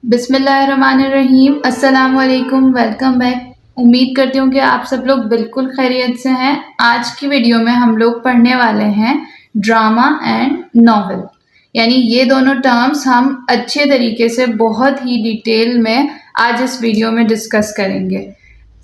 बिस्मिल्लाहिर्रहमानिर्रहीम। अस्सलाम वालेकुम, वेलकम बैक। उम्मीद करती हूँ कि आप सब लोग बिल्कुल खैरियत से हैं। आज की वीडियो में हम लोग पढ़ने वाले हैं ड्रामा एंड नॉवेल, यानी ये दोनों टर्म्स हम अच्छे तरीके से बहुत ही डिटेल में आज इस वीडियो में डिस्कस करेंगे।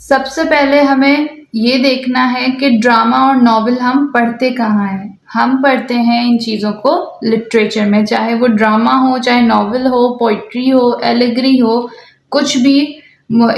सबसे पहले हमें ये देखना है कि ड्रामा और नॉवेल हम पढ़ते कहाँ हैं। हम पढ़ते हैं इन चीज़ों को लिटरेचर में, चाहे वो ड्रामा हो, चाहे नॉवेल हो, पोइट्री हो, एलिगरी हो, कुछ भी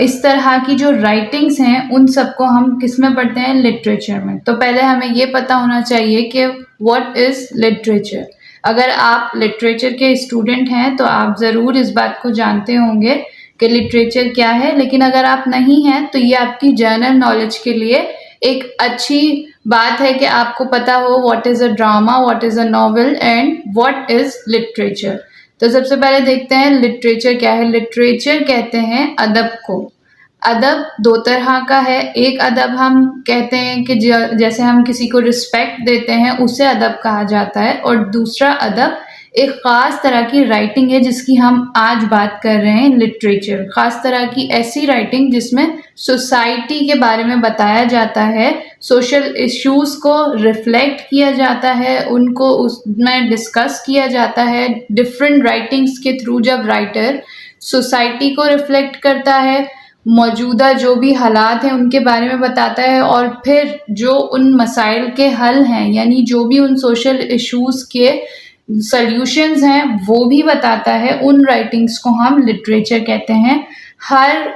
इस तरह की जो राइटिंग्स हैं उन सबको हम किस में पढ़ते हैं? लिटरेचर में। तो पहले हमें ये पता होना चाहिए कि व्हाट इज़ लिटरेचर। अगर आप लिटरेचर के स्टूडेंट हैं तो आप ज़रूर इस बात को जानते होंगे कि लिटरेचर क्या है, लेकिन अगर आप नहीं हैं तो ये आपकी जनरल नॉलेज के लिए एक अच्छी बात है कि आपको पता हो what is a drama, what is a novel and what is literature. तो सबसे पहले देखते हैं लिटरेचर क्या है। लिटरेचर कहते हैं अदब को। अदब दो तरह का है। एक अदब हम कहते हैं कि जैसे हम किसी को रिस्पेक्ट देते हैं उसे अदब कहा जाता है, और दूसरा अदब एक ख़ास तरह की राइटिंग है जिसकी हम आज बात कर रहे हैं, लिटरेचर। ख़ास तरह की ऐसी राइटिंग जिसमें सोसाइटी के बारे में बताया जाता है, सोशल इश्यूज़ को रिफ्लेक्ट किया जाता है, उनको उसमें डिस्कस किया जाता है डिफरेंट राइटिंग्स के थ्रू। जब राइटर सोसाइटी को रिफ्लेक्ट करता है, मौजूदा जो भी हालात हैं उनके बारे में बताता है, और फिर जो उन मसाइल के हल हैं, यानी जो भी उन सोशल इश्यूज़ के सॉल्यूशंस हैं वो भी बताता है, उन राइटिंग्स को हम लिटरेचर कहते हैं। हर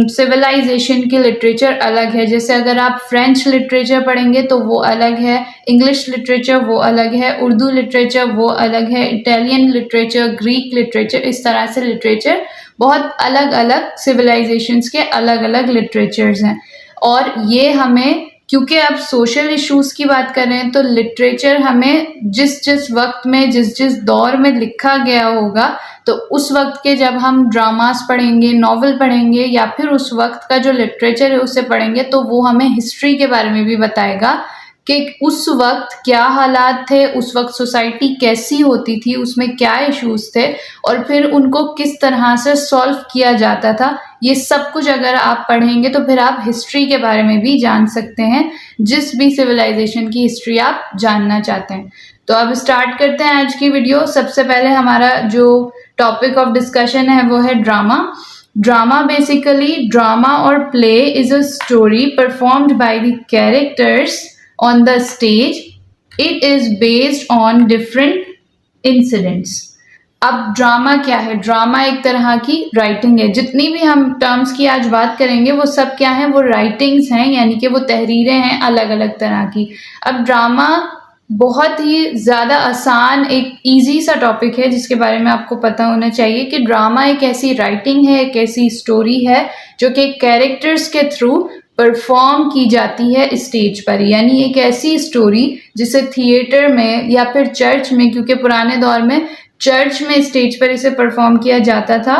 सिविलाइजेशन की लिटरेचर अलग है। जैसे अगर आप फ्रेंच लिटरेचर पढ़ेंगे तो वो अलग है, इंग्लिश लिटरेचर वो अलग है, उर्दू लिटरेचर वो अलग है, इटालियन लिटरेचर, ग्रीक लिटरेचर, इस तरह से लिटरेचर बहुत अलग अलग सिविलाइजेशंस के अलग अलग लिटरेचर्स हैं। और ये हमें, क्योंकि अब सोशल इश्यूज़ की बात कर रहे हैं, तो लिटरेचर हमें जिस जिस वक्त में, जिस जिस दौर में लिखा गया होगा, तो उस वक्त के जब हम ड्रामास पढ़ेंगे, नॉवल पढ़ेंगे, या फिर उस वक्त का जो लिटरेचर है उसे पढ़ेंगे, तो वो हमें हिस्ट्री के बारे में भी बताएगा कि उस वक्त क्या हालात थे, उस वक्त सोसाइटी कैसी होती थी, उसमें क्या इश्यूज़ थे, और फिर उनको किस तरह से सॉल्व किया जाता था। ये सब कुछ अगर आप पढ़ेंगे तो फिर आप हिस्ट्री के बारे में भी जान सकते हैं, जिस भी सिविलाइजेशन की हिस्ट्री आप जानना चाहते हैं। तो अब स्टार्ट करते हैं आज की वीडियो। सबसे पहले हमारा जो टॉपिक ऑफ डिस्कशन है वो है ड्रामा। ड्रामा बेसिकली, ड्रामा और play is a story performed by the characters on the stage. It is based on different incidents. अब ड्रामा क्या है? ड्रामा एक तरह की राइटिंग है। जितनी भी हम टर्म्स की आज बात करेंगे वो सब क्या है? वो राइटिंग्स हैं, यानी कि वो तहरीरें हैं अलग अलग तरह की। अब ड्रामा बहुत ही ज़्यादा आसान, एक इजी सा टॉपिक है जिसके बारे में आपको पता होना चाहिए कि ड्रामा एक ऐसी राइटिंग है, एक ऐसी स्टोरी है जो कि कैरेक्टर्स के थ्रू परफॉर्म की जाती है स्टेज पर। यानी एक ऐसी स्टोरी जिसे थिएटर में या फिर चर्च में, क्योंकि पुराने दौर में चर्च में स्टेज पर इसे परफॉर्म किया जाता था।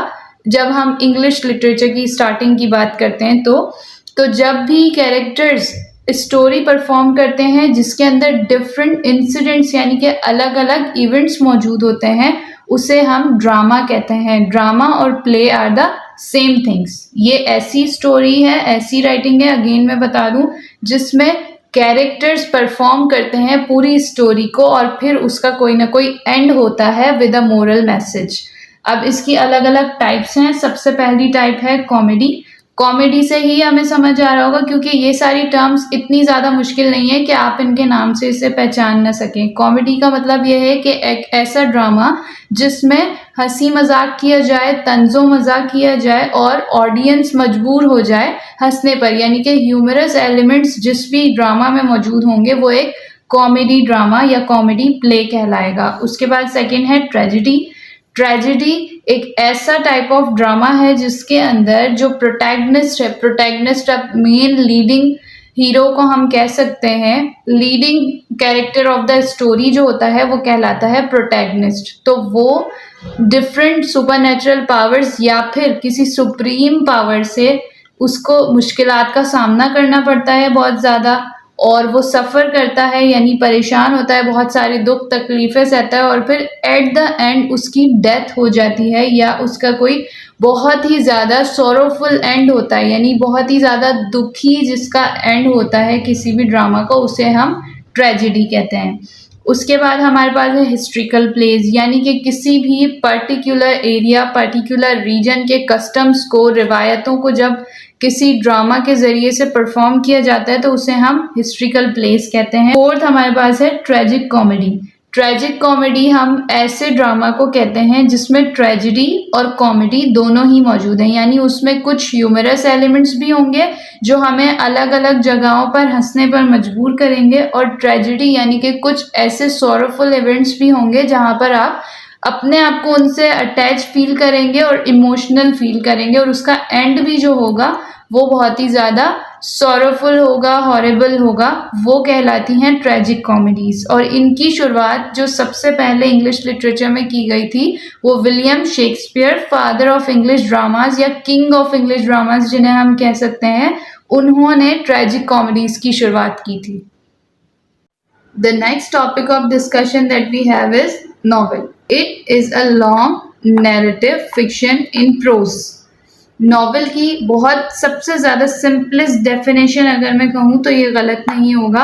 जब हम इंग्लिश लिटरेचर की स्टार्टिंग की बात करते हैं तो जब भी कैरेक्टर्स स्टोरी परफॉर्म करते हैं जिसके अंदर डिफरेंट इंसिडेंट्स यानी कि अलग अलग इवेंट्स मौजूद होते हैं, उसे हम ड्रामा कहते हैं। ड्रामा और play are the same things. ये ऐसी स्टोरी है, ऐसी राइटिंग है, अगेन मैं बता दूं, जिसमें कैरेक्टर्स परफॉर्म करते हैं पूरी स्टोरी को, और फिर उसका कोई ना कोई एंड होता है विद अ मोरल मैसेज। अब इसकी अलग अलग टाइप्स हैं। सबसे पहली टाइप है कॉमेडी। कॉमेडी से ही हमें समझ आ रहा होगा, क्योंकि ये सारी टर्म्स इतनी ज़्यादा मुश्किल नहीं है कि आप इनके नाम से इसे पहचान न सकें। कॉमेडी का मतलब ये है कि एक ऐसा ड्रामा जिसमें हंसी मजाक किया जाए, तंजो मजाक किया जाए, और ऑडियंस मजबूर हो जाए हंसने पर, यानी कि ह्यूमरस एलिमेंट्स जिस भी ड्रामा में मौजूद होंगे वो एक कॉमेडी ड्रामा या कॉमेडी प्ले कहलाएगा। उसके बाद सेकेंड है ट्रेजिडी। ट्रेजिडी एक ऐसा टाइप ऑफ ड्रामा है जिसके अंदर जो प्रोटैगनिस्ट है, प्रोटैगनिस्ट अब मेन लीडिंग हीरो को हम कह सकते हैं, leading character of the story जो होता है वो कहलाता है प्रोटैगनिस्ट। तो वो डिफरेंट सुपरनेचुरल पावर्स या फिर किसी सुप्रीम पावर से उसको मुश्किलात का सामना करना पड़ता है बहुत ज़्यादा, और वो सफ़र करता है यानी परेशान होता है, बहुत सारे दुख तकलीफ़ें सहता है और फिर एट द एंड उसकी डेथ हो जाती है या उसका कोई बहुत ही ज़्यादा सॉरोफुल एंड होता है, यानी बहुत ही ज़्यादा दुखी जिसका एंड होता है किसी भी ड्रामा का, उसे हम ट्रेजेडी कहते हैं। उसके बाद हमारे पास है हिस्ट्रिकल प्लेज, यानी कि किसी भी पर्टिकुलर एरिया, पर्टिकुलर रीजन के कस्टम्स को, रिवायतों को जब किसी ड्रामा के ज़रिए से परफॉर्म किया जाता है तो उसे हम हिस्ट्रिकल प्लेस कहते हैं। फोर्थ हमारे पास है ट्रेजिक कॉमेडी। ट्रेजिक कॉमेडी हम ऐसे ड्रामा को कहते हैं जिसमें ट्रेजेडी और कॉमेडी दोनों ही मौजूद हैं, यानी उसमें कुछ ह्यूमरस एलिमेंट्स भी होंगे जो हमें अलग अलग जगहों पर हंसने पर मजबूर करेंगे, और ट्रेजेडी यानी कि कुछ ऐसे सॉरोफुल इवेंट्स भी होंगे जहाँ पर आप अपने आप को उनसे अटैच फील करेंगे और इमोशनल फील करेंगे, और उसका एंड भी जो होगा वो बहुत ही ज़्यादा सॉरोफुल होगा, हॉरिबल होगा। वो कहलाती हैं ट्रेजिक कॉमेडीज़, और इनकी शुरुआत जो सबसे पहले इंग्लिश लिटरेचर में की गई थी वो William Shakespeare, father of English dramas या किंग ऑफ इंग्लिश ड्रामाज जिन्हें हम कह सकते हैं, उन्होंने ट्रेजिक कॉमेडीज़ की शुरुआत की थी। The next topic of discussion that we have is novel. It is a long narrative fiction in prose. Novel की बहुत सबसे ज़्यादा सिंपलेस्ट डेफिनेशन अगर मैं कहूँ तो ये गलत नहीं होगा।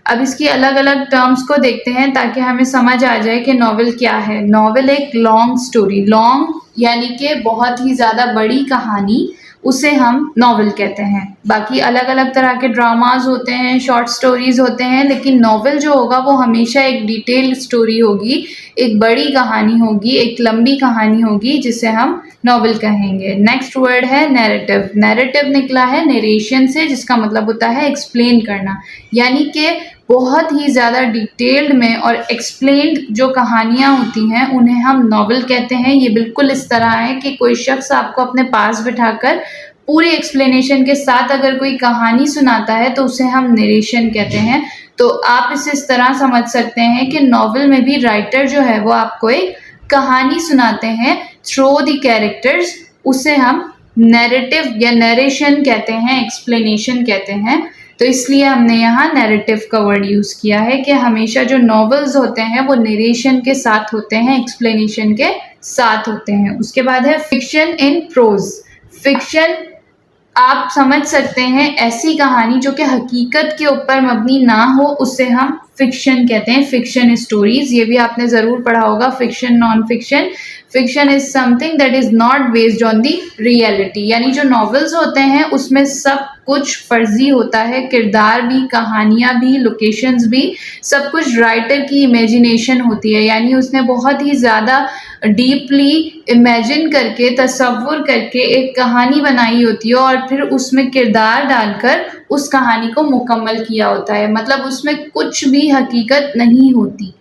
अब इसकी अलग अलग टर्म्स को देखते हैं ताकि हमें समझ आ जाए कि नॉवेल क्या है। नॉवेल एक लॉन्ग स्टोरी, लॉन्ग यानी कि बहुत ही ज़्यादा बड़ी कहानी, उसे हम नॉवेल कहते हैं। बाकी अलग अलग तरह के ड्रामाज होते हैं, शॉर्ट स्टोरीज होते हैं, लेकिन नॉवेल जो होगा वो हमेशा एक डिटेल्ड स्टोरी होगी, एक बड़ी कहानी होगी, एक लंबी कहानी होगी, जिसे हम नॉवेल कहेंगे। नेक्स्ट वर्ड है नैरेटिव। नैरेटिव निकला है नरेशन से, जिसका मतलब होता है एक्सप्लेन करना, यानी कि बहुत ही ज़्यादा डिटेल्ड में और एक्सप्लेन्ड जो कहानियाँ होती हैं उन्हें हम नॉवेल कहते हैं। ये बिल्कुल इस तरह है कि कोई शख्स आपको अपने पास बिठाकर पूरी एक्सप्लेनेशन के साथ अगर कोई कहानी सुनाता है तो उसे हम नरेशन कहते हैं। तो आप इसे इस तरह समझ सकते हैं कि नॉवेल में भी राइटर जो है वो आपको एक कहानी सुनाते हैं थ्रू द कैरेक्टर्स, उसे हम नैरेटिव या नरेशन कहते हैं, एक्सप्लेनेशन कहते हैं। तो इसलिए हमने यहाँ नैरेटिव का वर्ड यूज़ किया है कि हमेशा जो नॉवेल्स होते हैं वो नरेशन के साथ होते हैं, एक्सप्लेनेशन के साथ होते हैं। उसके बाद है फिक्शन इन प्रोज। फिक्शन आप समझ सकते हैं ऐसी कहानी जो कि हकीकत के ऊपर मबनी ना हो, उसे हम फिक्शन कहते हैं, फिक्शन स्टोरीज। ये भी आपने ज़रूर पढ़ा होगा, fiction, non fiction. Fiction is something that is not based on the reality, यानी जो नॉवेल्स होते हैं उसमें सब कुछ फर्जी होता है, किरदार भी, कहानियाँ भी, लोकेशंस भी, सब कुछ राइटर की इमेजिनेशन होती है, यानी उसने बहुत ही ज़्यादा डीपली इमेजिन करके, तसव्वुर करके एक कहानी बनाई होती है और फिर उसमें किरदार डालकर उस कहानी को मुकम्मल किया होता है। मतलब उसमें कुछ भी हकीकत नहीं होती।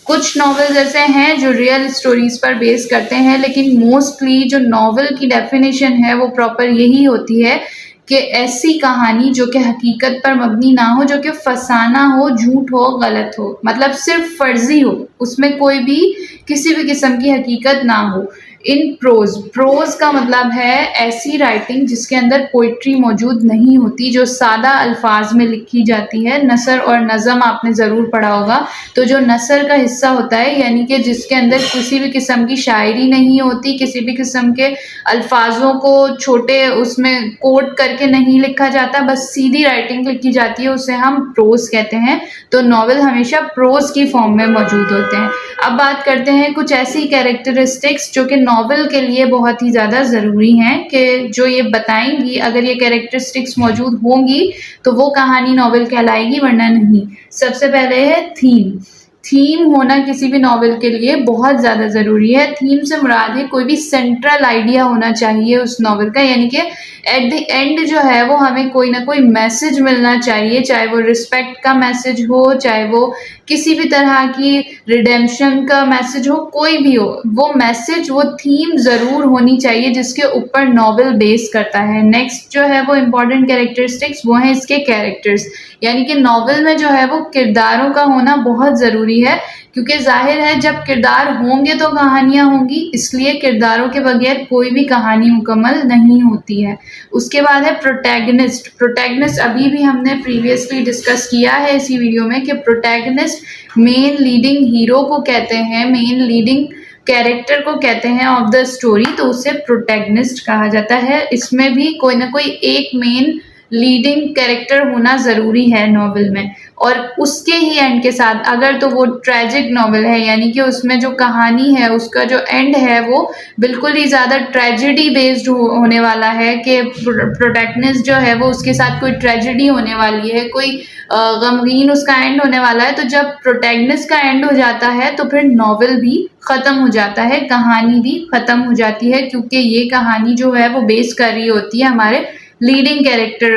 कुछ नॉवेल्स ऐसे हैं जो रियल स्टोरीज पर बेस करते हैं, लेकिन मोस्टली जो नॉवेल की डेफिनेशन है वो प्रॉपर यही होती है कि ऐसी कहानी जो कि हकीकत पर मबनी ना हो, जो कि फसाना हो, झूठ हो, गलत हो, मतलब सिर्फ फर्जी हो, उसमें कोई भी किसी भी किस्म की हकीकत ना हो। इन प्रोज, प्रोज का मतलब है ऐसी राइटिंग जिसके अंदर पोइट्री मौजूद नहीं होती, जो सादा अल्फाज में लिखी जाती है। नसर और नज़म आपने ज़रूर पढ़ा होगा। तो जो नसर का हिस्सा होता है, यानी कि जिसके अंदर किसी भी किस्म की शायरी नहीं होती, किसी भी किस्म के अल्फाजों को छोटे उसमें कोट करके नहीं लिखा जाता, बस सीधी राइटिंग लिखी जाती है, उसे हम प्रोज कहते हैं। तो नॉवेल हमेशा प्रोज की फॉर्म में मौजूद होते हैं। अब बात करते हैं कुछ ऐसी कैरेक्टरिस्टिक्स जो कि नॉवेल के लिए बहुत ही ज़्यादा ज़रूरी हैं, कि जो ये बताएंगी, अगर ये कैरेक्टरिस्टिक्स मौजूद होंगी तो वो कहानी नॉवेल कहलाएगी, वरना नहीं। सबसे पहले है थीम। थीम होना किसी भी नॉवेल के लिए बहुत ज़्यादा ज़रूरी है। थीम से मुराद है कोई भी सेंट्रल आइडिया होना चाहिए उस नॉवेल का, यानी कि एट द एंड जो है वो हमें कोई ना कोई मैसेज मिलना चाहिए, चाहे वो रिस्पेक्ट का मैसेज हो, चाहे वो किसी भी तरह की रिडेम्पशन का मैसेज हो, कोई भी हो, वो मैसेज, वो थीम ज़रूर होनी चाहिए जिसके ऊपर नॉवेल बेस करता है। नेक्स्ट जो है वो इम्पॉर्टेंट कैरेक्टरिस्टिक्स, वो हैं इसके कैरेक्टर्स, यानी कि नॉवेल में जो है वो किरदारों का होना बहुत ज़रूरी है। क्योंकि जाहिर है जब किरदार होंगे तो कहानियाँ होंगी, इसलिए किरदारों के बगैर कोई भी कहानी मुकम्मल नहीं होती है। उसके बाद है प्रोटैगनिस्ट। प्रोटैगनिस्ट अभी भी हमने प्रीवियसली डिस्कस किया है इसी वीडियो में कि प्रोटैगनिस्ट मेन लीडिंग हीरो को कहते हैं, मेन लीडिंग कैरेक्टर को कहते हैं ऑफ द स्टोरी, तो उसे प्रोटैगनिस्ट कहा जाता है। इसमें भी कोई ना कोई एक मेन लीडिंग कैरेक्टर होना ज़रूरी है नॉवल में, और उसके ही एंड के साथ अगर तो वो ट्रेजिक नॉवल है, यानी कि उसमें जो कहानी है उसका जो एंड है वो बिल्कुल ही ज़्यादा ट्रेजिडी बेस्ड होने वाला है कि प्रोटैगनिस्ट जो है वो उसके साथ कोई ट्रेजिडी होने वाली है, कोई गमगीन उसका एंड होने वाला है, तो जब प्रोटैगनिस्ट का एंड हो जाता है तो फिर नॉवल भी ख़त्म हो जाता है, कहानी भी ख़त्म हो जाती है, क्योंकि ये कहानी जो है वो बेस कर रही होती है हमारे लीडिंग कैरेक्टर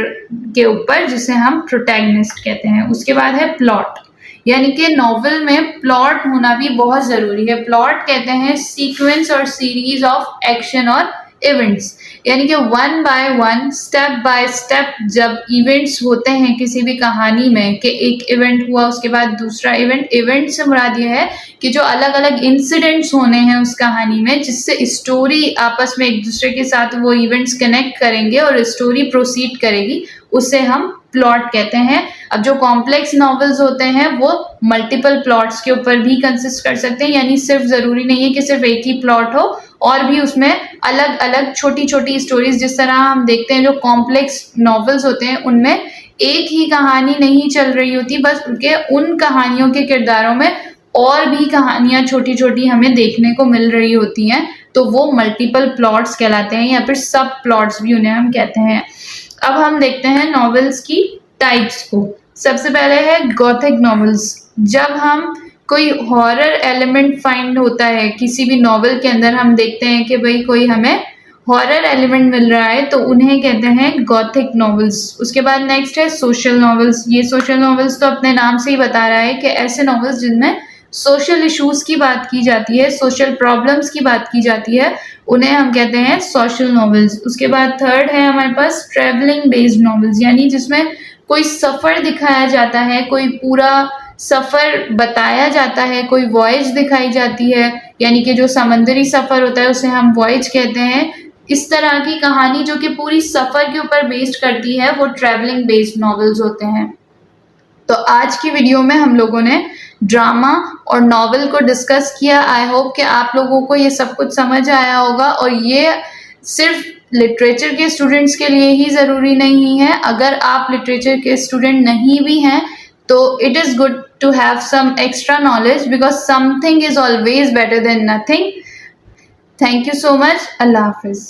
के ऊपर, जिसे हम प्रोटैगनिस्ट कहते हैं। उसके बाद है प्लॉट, यानी कि नॉवल में प्लॉट होना भी बहुत ज़रूरी है। प्लॉट कहते हैं सीक्वेंस और सीरीज ऑफ एक्शन और इवेंट्स, यानी कि one by one, step by step जब इवेंट्स होते हैं किसी भी कहानी में, कि एक इवेंट हुआ उसके बाद दूसरा इवेंट, इवेंट से मुराद ये है कि जो अलग अलग इंसिडेंट्स होने हैं उस कहानी में, जिससे स्टोरी आपस में एक दूसरे के साथ वो इवेंट्स कनेक्ट करेंगे और स्टोरी प्रोसीड करेगी, उसे हम प्लॉट कहते हैं। अब जो कॉम्प्लेक्स नॉवेल्स होते हैं वो मल्टीपल प्लॉट्स के ऊपर भी कंसिस्ट कर सकते हैं, यानी सिर्फ ज़रूरी नहीं है कि सिर्फ एक ही प्लॉट हो, और भी उसमें अलग अलग छोटी छोटी स्टोरीज, जिस तरह हम देखते हैं जो कॉम्प्लेक्स नॉवेल्स होते हैं उनमें एक ही कहानी नहीं चल रही होती, बस उनके उन कहानियों के किरदारों में और भी कहानियाँ छोटी छोटी हमें देखने को मिल रही होती हैं, तो वो मल्टीपल प्लॉट्स कहलाते हैं, या फिर सब प्लॉट्स भी उन्हें हम कहते हैं। अब हम देखते हैं नॉवेल्स की टाइप्स को। सबसे पहले है गॉथिक नॉवेल्स। जब हम कोई हॉरर एलिमेंट फाइंड होता है किसी भी नॉवेल के अंदर, हम देखते हैं कि भाई कोई हमें हॉरर एलिमेंट मिल रहा है, तो उन्हें कहते हैं गॉथिक नॉवेल्स। उसके बाद नेक्स्ट है सोशल नॉवेल्स। ये सोशल नॉवेल्स तो अपने नाम से ही बता रहा है कि ऐसे नॉवेल्स जिनमें सोशल इश्यूज की बात की जाती है, सोशल प्रॉब्लम्स की बात की जाती है, उन्हें हम कहते हैं सोशल नॉवेल्स। उसके बाद थर्ड है हमारे पास ट्रैवलिंग बेस्ड नॉवेल्स, यानी जिसमें कोई सफ़र दिखाया जाता है, कोई पूरा सफ़र बताया जाता है, कोई वॉयज दिखाई जाती है, यानी कि जो समंदरी सफ़र होता है उसे हम वॉयज कहते हैं। इस तरह की कहानी जो कि पूरी सफ़र के ऊपर बेस्ड करती है वो ट्रैवलिंग बेस्ड नॉवेल्स होते हैं। तो आज की वीडियो में हम लोगों ने ड्रामा और नॉवेल को डिस्कस किया। आई होप कि आप लोगों को ये सब कुछ समझ आया होगा, और ये सिर्फ लिटरेचर के स्टूडेंट्स के लिए ही ज़रूरी नहीं है। अगर आप लिटरेचर के स्टूडेंट नहीं भी हैं तो it is good to have some extra knowledge, because something is always better than nothing. Thank you so much. अल्लाह हाफिज़।